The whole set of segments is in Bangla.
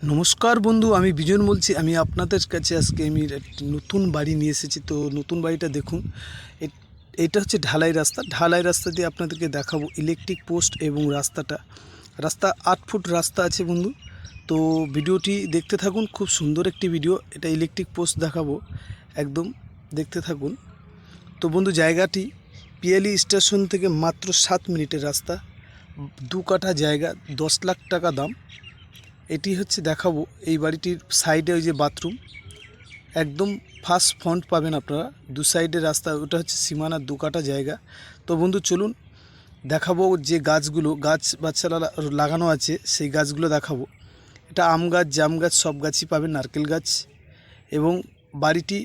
নমস্কার বন্ধু, আমি বিজন বলছি। আমি আপনাদের কাছে আজকে একটি নতুন বাড়ি নিয়ে এসেছি। তো নতুন বাড়িটা দেখুন। এটা হচ্ছে ঢালাই রাস্তা। ঢালাই রাস্তা দিয়ে আপনাদেরকে দেখাবো ইলেকট্রিক পোস্ট এবং রাস্তা 8 ফুট রাস্তা আছে বন্ধু। তো ভিডিওটি দেখতে থাকুন, খুব সুন্দর একটি ভিডিও। এটা ইলেকট্রিক পোস্ট দেখাবো, একদম দেখতে থাকুন। তো বন্ধু, জায়গাটি পিয়ালি স্টেশন থেকে মাত্র 7 মিনিটের রাস্তা, 2 কাঠা জায়গা, 10 লাখ টাকা দাম। এটি হচ্ছে দেখাবো এই বাড়িটির সাইডে ওই যে বাথরুম, একদম ফার্স্ট ফ্রন্ট পাবেন আপনারা, 2 সাইডে রাস্তা। ওটা হচ্ছে সীমানা, 2 কাঠা জায়গা। তো বন্ধু চলুন দেখাবো যে গাছ বাচ্চারা লাগানো আছে, সেই গাছগুলো দেখাবো। এটা আম গাছ, জাম গাছ, সব গাছই পাবেন, নারকেল গাছ। এবং বাড়িটি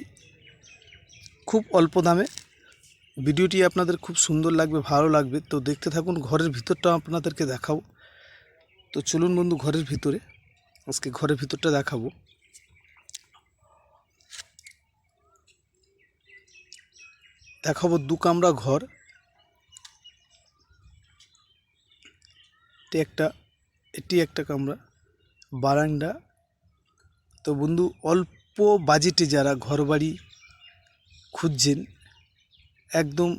খুব অল্প দামে। ভিডিওটি আপনাদের খুব সুন্দর লাগবে, ভালো লাগবে। তো দেখতে থাকুন, ঘরের ভিতরটা আপনাদেরকে দেখাবো। তো চলুন বন্ধু, ঘরের ভিতরে আজকে ঘরের ভিতরটা দেখাবো। দেখাবো 2 কামরা ঘর। এটি একটা কামরা, বারান্দা। তো বন্ধু, অল্প বাজেটে যারা ঘরবাড়ি খুঁজছেন, একদম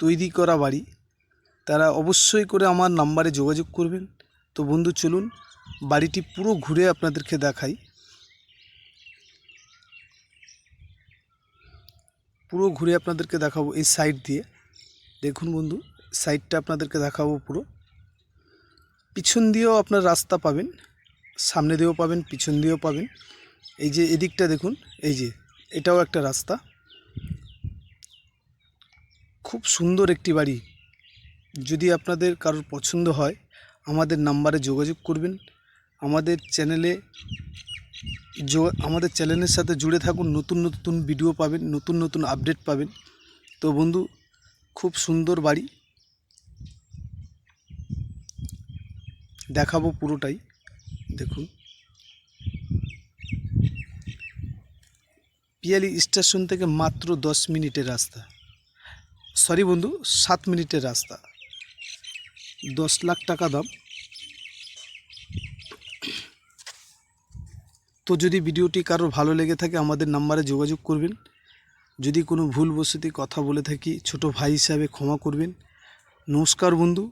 তৈরি করা বাড়ি, তারা অবশ্যই করে আমার নাম্বারে যোগাযোগ করবেন। তো বন্ধু চলুন বাড়িটি পুরো ঘুরে আপনাদেরকে দেখাই। পুরো ঘুরে আপনাদেরকে দেখাবো এই সাইড দিয়ে। দেখুন বন্ধু, সাইডটা আপনাদেরকে দেখাবো পুরো। পিছন দিয়েও আপনার রাস্তা পাবেন, সামনে দিয়েও পাবেন, পিছন দিয়েও পাবেন। এই যে এদিকটা দেখুন, এই যে এটাও একটা রাস্তা। খুব সুন্দর একটি বাড়ি। যদি আপনাদের কারোর পছন্দ হয়, আমাদের নাম্বারে যোগাযোগ করবেন। আমাদের চ্যানেলের সাথে জুড়ে থাকুন। নতুন নতুন ভিডিও পাবেন, নতুন নতুন আপডেট পাবেন। তো বন্ধু, খুব সুন্দর বাড়ি দেখাবো পুরোটাই। দেখুন, পিয়ালি স্টেশন থেকে মাত্র 10 মিনিটের রাস্তা, সরি বন্ধু, 7 মিনিটের রাস্তা, 10 লাখ টাকা দাম। তো যদি ভিডিওটি কারোর ভালো লেগে থাকে, আমাদের নাম্বারে যোগাযোগ করবেন। যদি কোনো ভুলবশত কথা বলে থাকি, ছোট ভাই হিসাবে ক্ষমা করবেন। নমস্কার বন্ধু।